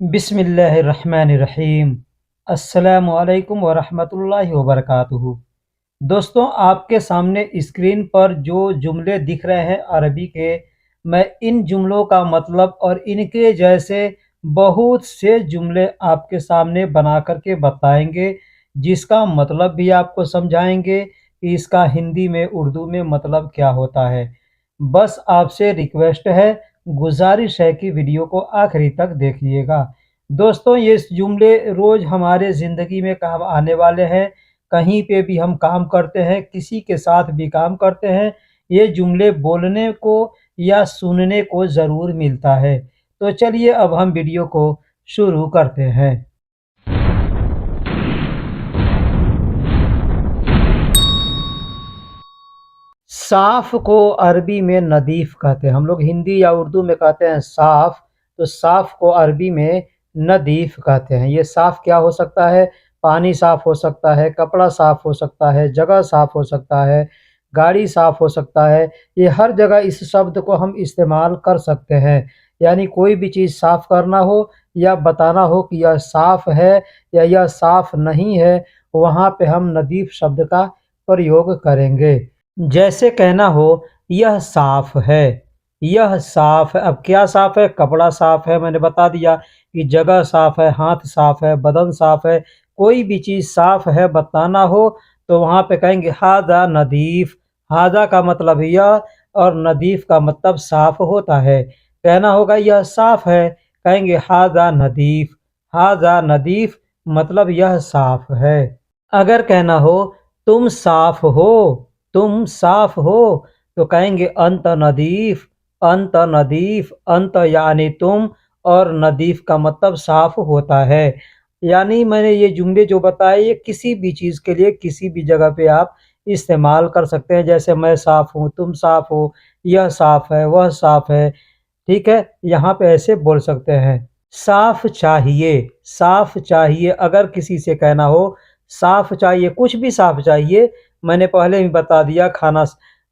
बिस्मिल्लाहिर्रहमानिर्रहीम। अस्सलामुअलैकुम वरहमतुल्लाहि वबरकातुहू। दोस्तों, आपके सामने स्क्रीन पर जो जुमले दिख रहे हैं अरबी के, मैं इन जुमलों का मतलब और इनके जैसे बहुत से जुमले आपके सामने बना कर के बताएंगे, जिसका मतलब भी आपको समझाएंगे कि इसका हिंदी में उर्दू में मतलब क्या होता है। बस आपसे रिक्वेस्ट है, गुजारिश है कि वीडियो को आखिरी तक देखिएगा। दोस्तों, ये जुमले रोज़ हमारे ज़िंदगी में काम आने वाले हैं। कहीं पे भी हम काम करते हैं, किसी के साथ भी काम करते हैं, ये जुमले बोलने को या सुनने को ज़रूर मिलता है। तो चलिए अब हम वीडियो को शुरू करते हैं। साफ़ को अरबी में नदीफ़ कहते हैं। हम लोग हिंदी या उर्दू में कहते हैं साफ़, तो साफ़ को अरबी में नदीफ़ कहते हैं। ये साफ़ क्या हो सकता है? पानी साफ़ हो सकता है, कपड़ा साफ़ हो सकता है, जगह साफ़ हो सकता है, गाड़ी साफ़ हो सकता है। ये हर जगह इस शब्द को हम इस्तेमाल कर सकते हैं। यानी कोई भी चीज़ साफ़ करना हो या बताना हो कि यह साफ़ है या यह साफ़ नहीं है, वहाँ पे हम नदीफ़ शब्द का प्रयोग करेंगे। जैसे कहना हो, यह साफ है, यह साफ है। अब क्या साफ है? कपड़ा साफ है, मैंने बता दिया कि जगह साफ है, हाथ साफ है, बदन साफ है। कोई भी चीज़ साफ है बताना हो तो वहाँ पे कहेंगे हाज़ा नदीफ़। हाज़ा का मतलब यह और नदीफ़ का मतलब साफ होता है। कहना होगा यह साफ है, कहेंगे हाज़ा नदीफ़। हाज़ा नदीफ़ मतलब यह साफ है। अगर कहना हो तुम साफ हो, तुम साफ हो, तो कहेंगे अंत नदीफ। अंत नदीफ, अंत यानी तुम और नदीफ का मतलब साफ होता है। यानी मैंने ये जुमले जो बताए, ये किसी भी चीज़ के लिए किसी भी जगह पे आप इस्तेमाल कर सकते हैं। जैसे मैं साफ हूँ, तुम साफ हो, यह साफ है, वह साफ है। ठीक है, यहाँ पे ऐसे बोल सकते हैं। साफ चाहिए, साफ चाहिए। अगर किसी से कहना हो साफ चाहिए, कुछ भी साफ चाहिए, मैंने पहले ही बता दिया।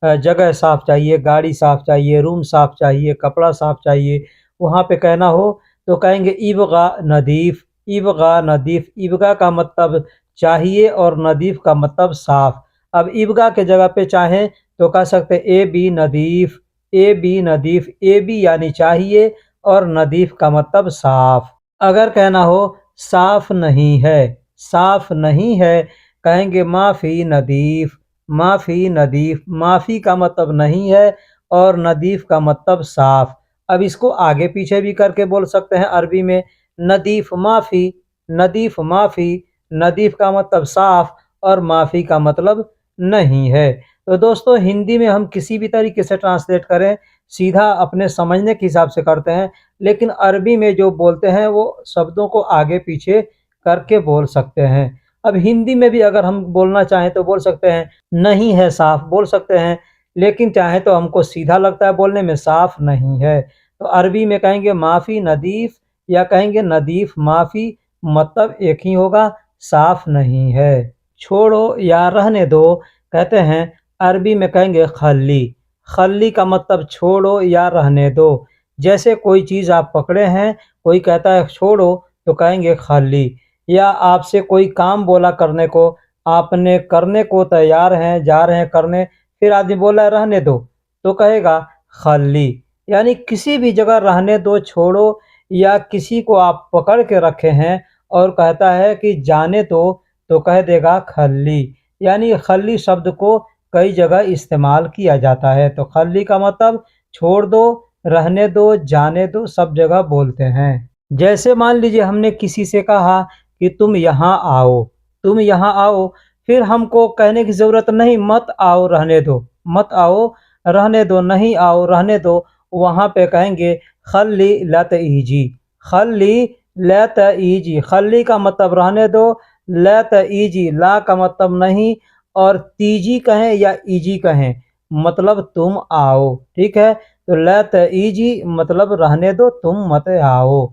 जगह साफ चाहिए, गाड़ी साफ चाहिए, रूम साफ चाहिए, कपड़ा साफ चाहिए। वहाँ पे कहना हो तो कहेंगे इबगा नदीफ। इबगा नदीफ, इबगा का मतलब चाहिए और नदीफ का मतलब साफ। अब इबगा के जगह पे चाहें तो कह सकते ए बी नदीफ। ए बी नदीफ, ए बी यानी चाहिए और नदीफ का मतलब साफ। अगर कहना हो साफ नहीं है, साफ नहीं है, कहेंगे माफ़ी नदीफ। माफ़ी नदीफ, माफ़ी का मतलब नहीं है और नदीफ का मतलब साफ। अब इसको आगे पीछे भी करके बोल सकते हैं अरबी में। नदीफ माफ़ी, नदीफ माफ़ी। नदीफ का मतलब साफ और माफ़ी का मतलब नहीं है। तो दोस्तों, हिंदी में हम किसी भी तरीके से ट्रांसलेट करें, सीधा अपने समझने के हिसाब से करते हैं, लेकिन अरबी में जो बोलते हैं वो शब्दों को आगे पीछे करके बोल सकते हैं। अब हिंदी में भी अगर हम बोलना चाहें तो बोल सकते हैं नहीं है साफ, बोल सकते हैं, लेकिन चाहे तो हमको सीधा लगता है बोलने में, साफ नहीं है। तो अरबी में कहेंगे माफ़ी नदीफ या कहेंगे नदीफ माफ़ी, मतलब एक ही होगा, साफ नहीं है। छोड़ो या रहने दो, कहते हैं अरबी में कहेंगे खल्ली। खल्ली का मतलब छोड़ो या रहने दो। जैसे कोई चीज़ आप पकड़े हैं, कोई कहता है छोड़ो तो कहेंगे खल्ली। या आपसे कोई काम बोला करने को, आपने करने को तैयार हैं, जा रहे हैं करने, फिर आदमी बोला रहने दो, तो कहेगा खल्ली। यानी किसी भी जगह रहने दो, छोड़ो, या किसी को आप पकड़ के रखे हैं और कहता है कि जाने दो, तो कह देगा खल्ली। यानी खल्ली शब्द को कई जगह इस्तेमाल किया जाता है। तो खल्ली का मतलब छोड़ दो, रहने दो, जाने दो, सब जगह बोलते हैं। जैसे मान लीजिए हमने किसी से कहा कि तुम यहाँ आओ, तुम यहाँ आओ, फिर हमको कहने की ज़रूरत नहीं मत आओ रहने दो, मत आओ रहने दो, नहीं आओ रहने दो। वहाँ पे कहेंगे खल्ली लतईजी। खल्ली लतईजी, खल्ली का मतलब रहने दो, लतईजी ला का मतलब नहीं, और तीजी कहें या ईजी कहें मतलब तुम आओ। ठीक है, तो लतईजी मतलब रहने दो, तुम मत आओ।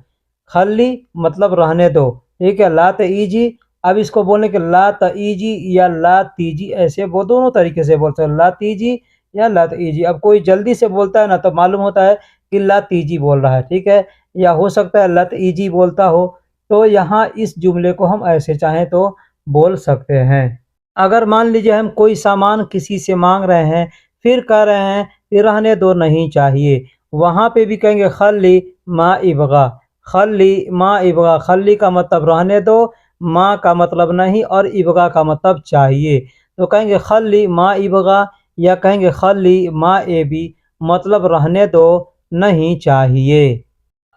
खल्ली मतलब रहने दो। ठीक है, ला तईजी। अब इसको बोलने के ला तईजी या ला तीजी, ऐसे वो दोनों तरीके से बोलते हैं, ला तीजी या ला तईजी। अब कोई जल्दी से बोलता है ना तो मालूम होता है कि लत इजी बोल रहा है, ठीक है? या हो सकता है लत इजी बोलता हो, तो यहाँ इस जुमले को हम ऐसे चाहें तो बोल सकते हैं। अगर मान लीजिए हम कोई सामान किसी से माँग रहे हैं, फिर कह रहे हैं कि रहने दो नहीं चाहिए, वहाँ पे भी कहेंगे खल्ली मा इबगा, खल्ली मा इबगा, खल्ली का मतलब रहने दो, माँ का मतलब नहीं और इबगा का मतलब चाहिए। तो कहेंगे खल्ली मा इबगा या कहेंगे खल्ली मा एबी, मतलब रहने दो नहीं चाहिए।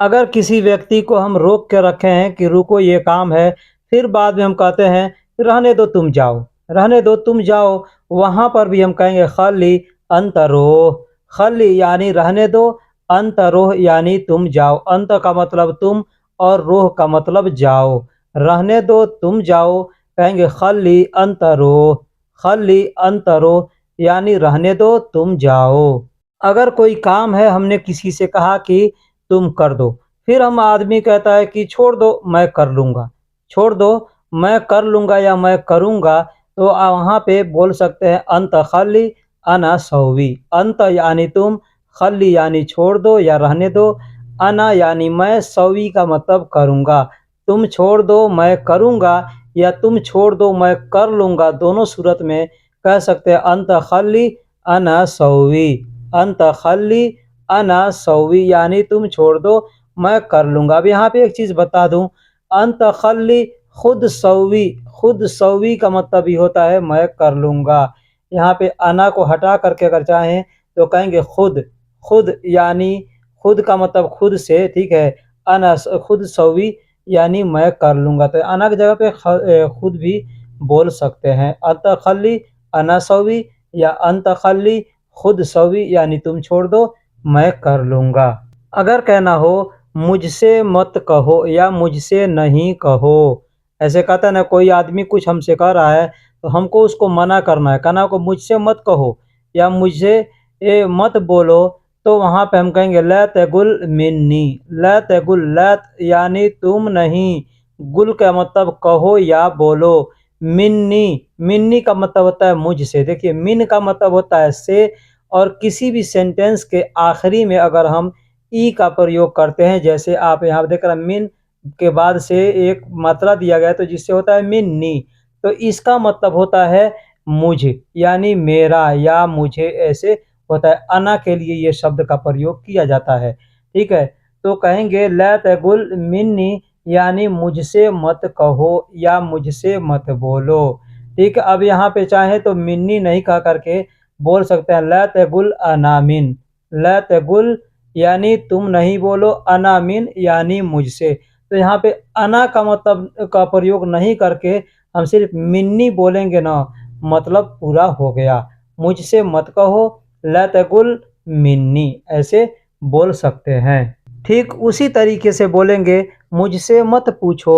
अगर किसी व्यक्ति को हम रोक के रखे हैं कि रुको ये काम है, फिर बाद में हम कहते हैं रहने दो तुम जाओ, रहने दो तुम जाओ, वहाँ पर भी हम कहेंगे खली अंतरोह, खली यानी रहने दो, अंतरोह यानी तुम जाओ, अंत का मतलब तुम और रोह का मतलब जाओ, रहने दो तुम जाओ, कहेंगे खली अंतरोह, खली अंतरोह यानी रहने दो तुम जाओ। अगर कोई काम है हमने किसी से कहा कि तुम कर दो, फिर हम आदमी कहता है कि छोड़ दो मैं कर लूँगा, छोड़ दो मैं कर लूँगा या मैं करूँगा, तो वहाँ पे बोल सकते हैं अंत खल्ली अना सौवी, अंत यानी तुम, खल्ली यानी छोड़ दो या रहने दो, अना यानी मैं, सौवी का मतलब करूँगा। तुम छोड़ दो मैं करूँगा या तुम छोड़ दो मैं कर लूँगा, दोनों सूरत में कह सकते हैं अंत खल्ली अना सौवी, अंत खल्ली अना सौवी यानी तुम छोड़ दो मैं कर लूँगा। अब यहाँ पे एक चीज़ बता दूँ, अंत खल्ली खुद सौवी का मतलब भी होता है मैं कर लूँगा। यहाँ पे अना को हटा करके अगर चाहें तो कहेंगे खुद, खुद यानी खुद का मतलब खुद से, ठीक है? अना खुद सौवी यानी मैं कर लूँगा, तो अना की जगह पे खुद भी बोल सकते हैं। अंत खल्ली अना सौवी या अंत खल्ली खुद सौवी यानी तुम छोड़ दो मैं कर लूँगा। अगर कहना हो मुझसे मत कहो या मुझसे नहीं कहो, ऐसे कहता है ना कोई आदमी कुछ हमसे कह रहा है तो हमको उसको मना करना है, कहना को मुझसे मत कहो या मुझे ये मत बोलो, तो वहाँ पे हम कहेंगे ला तगुल मिन्नी, ला तगुल, ला यानी तुम नहीं, गुल का मतलब कहो या बोलो, मिन्नी, मिन्नी का मतलब होता है मुझसे। देखिए मिन का मतलब होता है से, और किसी भी सेंटेंस के आखिरी में अगर हम ई का प्रयोग करते हैं, जैसे आप यहाँ देख रहे हैं मिन के बाद से एक मात्रा दिया गया है तो जिससे होता है मिन्नी, तो इसका मतलब होता है मुझ यानी मेरा या मुझे, ऐसे होता है। अना के लिए ये शब्द का प्रयोग किया जाता है, ठीक है? तो कहेंगे ला तगुल मिन्नी यानी मुझसे मत कहो या मुझसे मत बोलो, ठीक है? अब यहाँ पे चाहे तो मिन्नी नहीं कह करके बोल सकते हैं ला तगुल अना मिन, ला तगुल यानी तुम नहीं बोलो, अना मिन यानी मुझसे। तो यहाँ पे अना का मतलब का प्रयोग नहीं करके हम सिर्फ मिन्नी बोलेंगे ना, मतलब पूरा हो गया। मुझसे मत कहो, ला तगुल मिन्नी, ऐसे बोल सकते हैं। ठीक उसी तरीके से बोलेंगे मुझसे मत पूछो,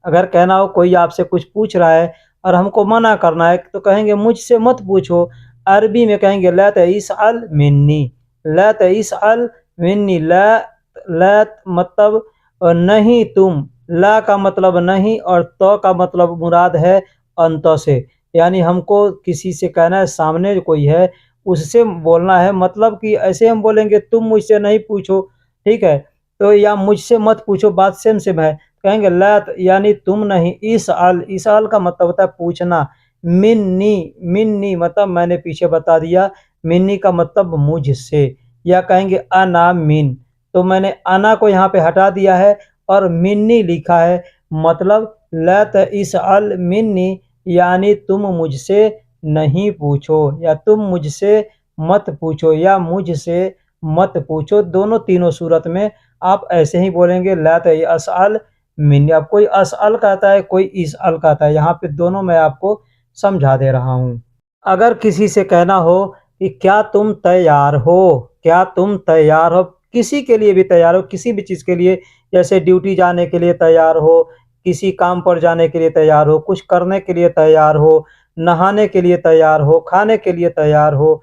अगर कहना हो कोई आपसे कुछ पूछ रहा है और हमको मना करना है तो कहेंगे मुझसे मत पूछो। अरबी में कहेंगे ला तइसअल मिन्नी, ला तइसअल मिन्नी, ला, ला मतलब नहीं तुम, ला का मतलब नहीं और तो का मतलब मुराद है अंत से, यानी हमको किसी से कहना है सामने कोई है उससे बोलना है, मतलब कि ऐसे हम बोलेंगे तुम मुझसे नहीं पूछो, ठीक है? तो या मुझसे मत पूछो बात सेम सेम है, कहेंगे लत यानी तुम नहीं, इसअल का मतलब होता है पूछना, मिन्नी, मिन्नी मतलब मैंने पीछे बता दिया, मिन्नी का मतलब मुझसे, या कहेंगे अना मिन, तो मैंने अना को यहाँ पे हटा दिया है और मिन्नी लिखा है, मतलब लत इसअल मिन्नी यानी तुम मुझसे नहीं पूछो या तुम मुझसे मत पूछो या मुझसे मत पूछो, दोनों तीनों सूरत में आप ऐसे ही बोलेंगे ला तअल मिन्नी। अब कोई असअल कहता है कोई इसअल कहता है, यहाँ पे दोनों मैं आपको समझा दे रहा हूँ। अगर किसी से कहना हो कि क्या तुम तैयार हो, क्या तुम तैयार हो, किसी के लिए भी तैयार हो, किसी भी चीज़ के लिए, जैसे ड्यूटी जाने के लिए तैयार हो, किसी काम पर जाने के लिए तैयार हो, कुछ करने के लिए तैयार हो, नहाने के लिए तैयार हो, खाने के लिए तैयार हो,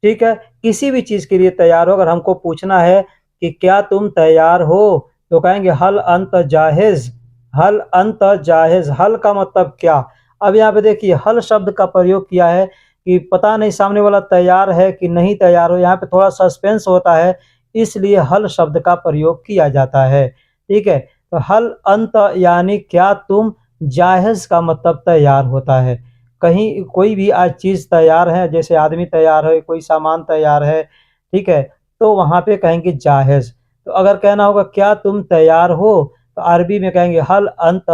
ठीक है? किसी भी चीज़ के लिए तैयार हो, अगर हमको पूछना है कि क्या तुम तैयार हो? तो कहेंगे हल अंत जाहिज़, हल अंत जाहिज़, हल का मतलब क्या? अब यहाँ पे देखिए हल शब्द का प्रयोग किया है कि पता नहीं सामने वाला तैयार है कि नहीं तैयार हो, यहाँ पे थोड़ा सस्पेंस होता है, इसलिए हल शब्द का प्रयोग किया जाता है। ठीक है, तो हल अंत यानी क्या तुम, जाहिज़ का मतलब तैयार होता है। कहीं कोई भी आज चीज़ तैयार है, जैसे आदमी तैयार है, कोई सामान तैयार है, ठीक है, तो वहाँ पे कहेंगे जाहिज़। तो अगर कहना होगा क्या तुम तैयार हो, तो अरबी में कहेंगे हल अंत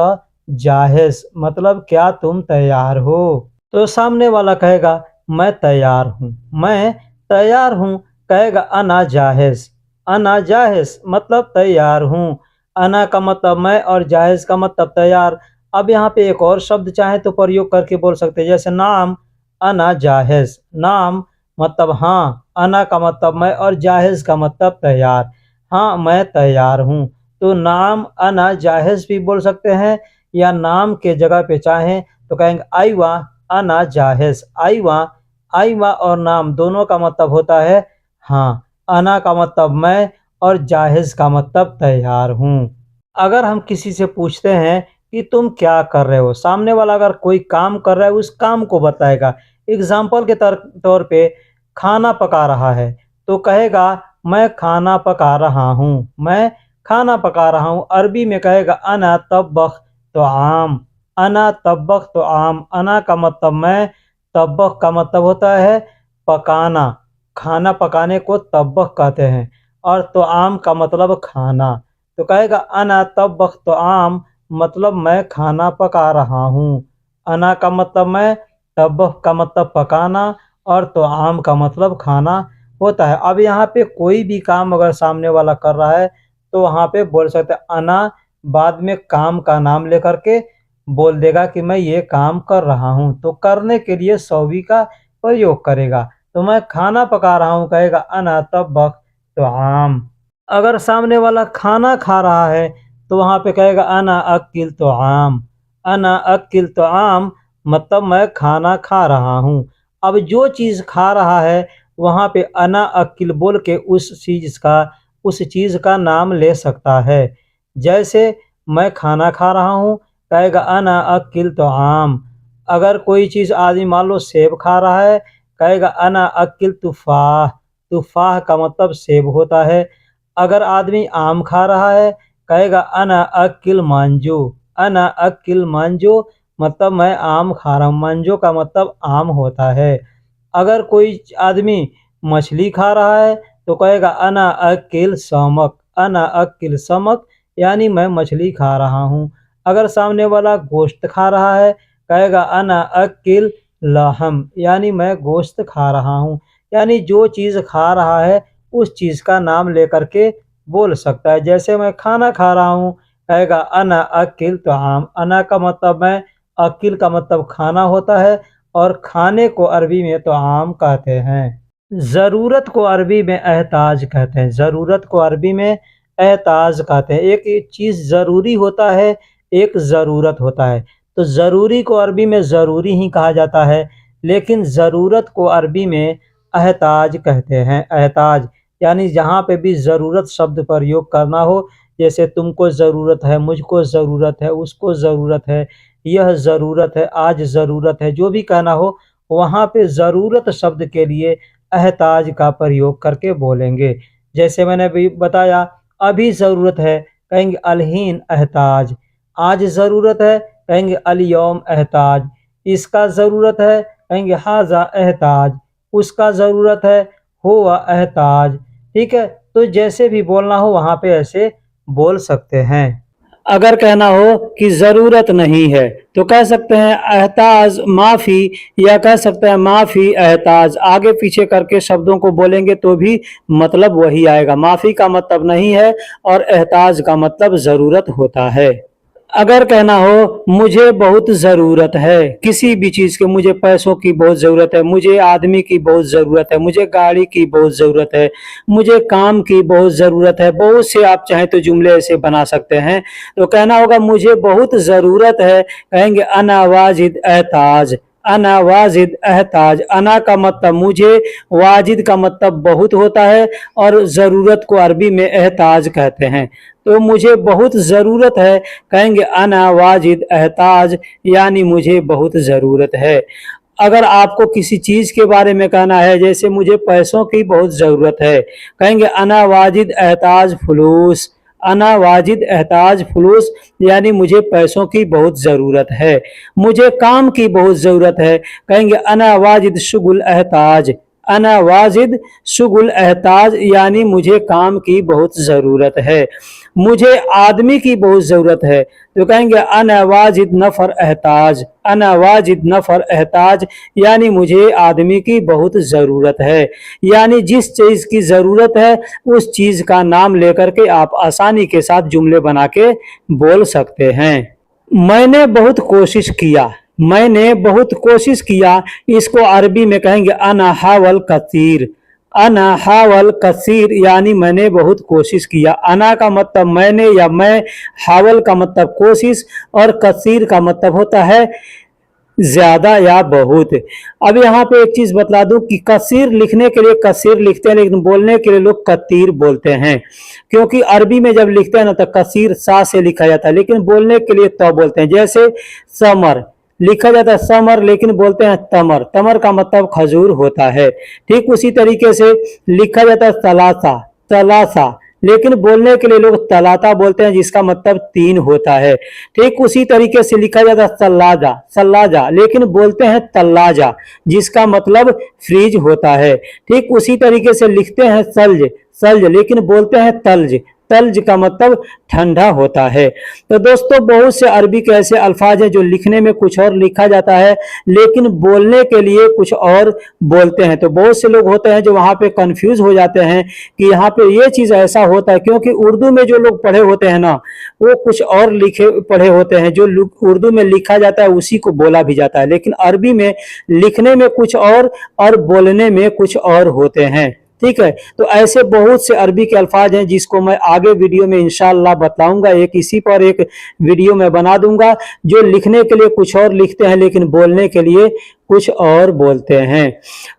जाहिज़, मतलब क्या तुम तैयार हो। तो सामने वाला कहेगा मैं तैयार हूँ, मैं तैयार हूँ, कहेगा अना जाहिज़, अना जाहिज़ मतलब तैयार हूँ। अना का मतलब मैं और जाहिज़ का मतलब तैयार। अब यहाँ पे एक और शब्द चाहे तो प्रयोग करके बोल सकते हैं, जैसे नाम अना जाहिज़, नाम मतलब हाँ, अना का मतलब मैं और जाहिज़ का मतलब तैयार। हाँ, मैं तैयार हूँ। तो नाम अना जाहिज़ भी बोल सकते हैं, या नाम के जगह पे चाहें तो कहेंगे आइवा अना जाहिज़। आइवा, आइवा और नाम दोनों का मतलब होता है हाँ। अना का मतलब मैं और जाहिज़ का मतलब तैयार हूँ। अगर हम किसी से पूछते हैं कि तुम क्या कर रहे हो? सामने वाला अगर कोई काम कर रहा है, उस काम को बताएगा। एग्ज़ाम्पल के तौर पे खाना पका रहा है, तो कहेगा मैं खाना पका रहा हूँ, मैं खाना पका रहा हूँ। अरबी में कहेगा अना तब्बख तोआम, अना तब्बख तोआम। अना का मतलब मैं, तब्बख का मतलब होता है पकाना। खाना पकाने को तब्बख कहते हैं, और तोआम का मतलब खाना। तो कहेगा अना तब्बख तोआम, मतलब मैं खाना पका रहा हूँ। अना का मतलब मैं, तब्बख का मतलब पकाना, और तोआम का मतलब खाना होता है। अब यहाँ पे कोई भी काम अगर सामने वाला कर रहा है, तो वहाँ पे बोल सकते हैं अना, बाद में काम का नाम लेकर के बोल देगा कि मैं ये काम कर रहा हूँ। तो करने के लिए सौवी का प्रयोग करेगा। तो मैं खाना पका रहा हूँ, कहेगा अना तब्बख तोआम। अगर सामने वाला खाना खा रहा है, तो वहाँ पे कहेगा अना अक्किल तोआम, अना अक्किल तोआम मतलब मैं खाना खा रहा हूँ। अब जो चीज़ खा रहा है, वहाँ पे अना अक्किल बोल के उस चीज़ का नाम ले सकता है। जैसे मैं खाना खा रहा हूँ, कहेगा अना अक्किल तोआम। अगर कोई चीज़ आदमी मान लो सेब खा रहा है, कहेगा अना अक्किल तुफ़ाह, तुफ़ाह का मतलब सेब होता है। अगर आदमी आम खा रहा है, कहेगा अना अक्किल मांजो, अना अक्किल मांजो मतलब मैं आम खा रहा हूँ। मांजो का मतलब आम होता है। अगर कोई आदमी मछली खा रहा है, तो कहेगा अना अक्किल समक, अना अक्किल समक यानी मैं मछली खा रहा हूँ। अगर सामने वाला गोश्त खा रहा है, कहेगा अना अक्किल लहम यानी मैं गोश्त खा रहा हूँ। यानी जो चीज़ खा रहा है, उस चीज़ का नाम लेकर के बोल सकता है। जैसे मैं खाना खा रहा हूँ, कहेगा अना अक्किल तोआम। अना का मतलब मैं, अक्किल का मतलब खाना होता है, और खाने को अरबी में तोआम कहते हैं। ज़रूरत को अरबी में एहताज कहते हैं, ज़रूरत को अरबी में एहताज कहते हैं। एक चीज़ ज़रूरी होता है, एक ज़रूरत होता है। तो ज़रूरी को अरबी में ज़रूरी ही कहा जाता है, लेकिन ज़रूरत को अरबी में एहताज कहते हैं। एहताज यानी जहाँ पे भी ज़रूरत शब्द प्रयोग करना हो, जैसे तुमको ज़रूरत है, मुझको ज़रूरत है, उसको ज़रूरत है, यह ज़रूरत है, आज ज़रूरत है, जो भी कहना हो, वहाँ पे ज़रूरत शब्द के लिए एहताज का प्रयोग करके बोलेंगे। जैसे मैंने अभी बताया, अभी ज़रूरत है, कहेंगे अलहीन एहताज। आज ज़रूरत है, कहेंगे अलयौम एहताज। इसका ज़रूरत है, कहेंगे हाज़ा एहताज। उसका ज़रूरत है, हुवा एहताज। ठीक है? तो जैसे भी बोलना हो वहाँ पे ऐसे बोल सकते हैं। अगर कहना हो कि ज़रूरत नहीं है, तो कह सकते हैं एहताज माफ़ी, या कह सकते हैं माफ़ी एहताज। आगे पीछे करके शब्दों को बोलेंगे तो भी मतलब वही आएगा। माफ़ी का मतलब नहीं है, और एहताज का मतलब ज़रूरत होता है। अगर कहना हो मुझे बहुत ज़रूरत है, किसी भी चीज़ की, मुझे पैसों की बहुत ज़रूरत है, मुझे आदमी की बहुत ज़रूरत है, मुझे गाड़ी की बहुत ज़रूरत है, मुझे काम की बहुत ज़रूरत है, बहुत से आप चाहें तो जुमले ऐसे बना सकते हैं। तो कहना होगा मुझे बहुत ज़रूरत है, कहेंगे अना वाजिद एहताज, अना वाजिद एहताज। अना का मतलब मुझे, वाजिद का मतलब बहुत होता है, और ज़रूरत को अरबी में एहताज कहते हैं। तो मुझे बहुत ज़रूरत है, कहेंगे अना वाजिद एहताज यानी मुझे बहुत ज़रूरत है। अगर आपको किसी चीज़ के बारे में कहना है, जैसे मुझे पैसों की बहुत ज़रूरत है, कहेंगे अना वाजिद एहताज फुलूस, अना वाजिद एहताज फुलूस, यानी मुझे पैसों की बहुत ज़रूरत है। मुझे काम की बहुत ज़रूरत है, कहेंगे अना वाजिद शुगुल एहताज, अना वाजिद शुगुल एहताज, यानी मुझे काम की बहुत ज़रूरत है। मुझे आदमी की बहुत ज़रूरत है, तो कहेंगे अना वाजिद नफ़र एहताज, अना वाजिद नफ़र एहताज, यानी मुझे आदमी की बहुत ज़रूरत है। यानी जिस चीज़ की ज़रूरत है उस चीज़ का नाम लेकर के आप आसानी के साथ जुमले बना के बोल सकते हैं। मैंने बहुत कोशिश किया, मैंने बहुत कोशिश किया, इसको अरबी में कहेंगे अना हावल कसीर, अना हावल कसीर, यानी मैंने बहुत कोशिश किया। अना का मतलब मैंने या मैं, हावल का मतलब कोशिश, और कसीर का मतलब होता है ज्यादा या बहुत। अब यहाँ पे एक चीज बतला दूं कि कसीर लिखने के लिए कसीर लिखते हैं, लेकिन बोलने के लिए लोग कतीर बोलते हैं, क्योंकि अरबी में जब लिखते हैं ना तो कसीर सा से लिखा जाता है, लेकिन बोलने के लिए तो बोलते हैं। जैसे समर लिखा जाता है समर, लेकिन बोलते हैं तमर, तमर का मतलब खजूर होता है। ठीक उसी तरीके से लिखा जाता है तलासा, तलासा, लेकिन बोलने के लिए लोग तलाता बोलते हैं, जिसका मतलब 3 होता है। ठीक उसी तरीके से लिखा जाता है सल्लाजा, सल्लाजा, लेकिन बोलते हैं तल्लाजा, जिसका मतलब फ्रीज होता है। ठीक उसी तरीके से लिखते हैं सल्ज, सल्ज, लेकिन बोलते हैं तल्ज, तल्ज का मतलब ठंडा होता है। तो दोस्तों बहुत से अरबी के ऐसे अल्फाज हैं जो लिखने में कुछ और लिखा जाता है, लेकिन बोलने के लिए कुछ और बोलते हैं। तो बहुत से लोग होते हैं जो वहाँ पे कंफ्यूज हो जाते हैं कि यहाँ पे ये चीज़ ऐसा होता है, क्योंकि उर्दू में जो लोग पढ़े होते हैं ना वो कुछ और लिखे पढ़े होते हैं, जो उर्दू में लिखा जाता है उसी को बोला भी जाता है, लेकिन अरबी में लिखने में कुछ और बोलने में कुछ और होते हैं। ठीक है, तो ऐसे बहुत से अरबी के अल्फाज हैं जिसको मैं आगे वीडियो में इंशाअल्लाह बताऊंगा। एक इसी पर एक वीडियो में बना दूंगा, जो लिखने के लिए कुछ और लिखते हैं लेकिन बोलने के लिए कुछ और बोलते हैं।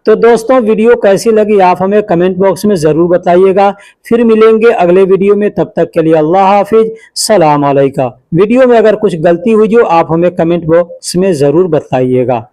तो दोस्तों वीडियो कैसी लगी आप हमें कमेंट बॉक्स में ज़रूर बताइएगा। फिर मिलेंगे अगले वीडियो में, तब तक के लिए अल्लाह हाफिज, सलाम अलैका। वीडियो में अगर कुछ गलती हुई जो आप हमें कमेंट बॉक्स में ज़रूर बताइएगा।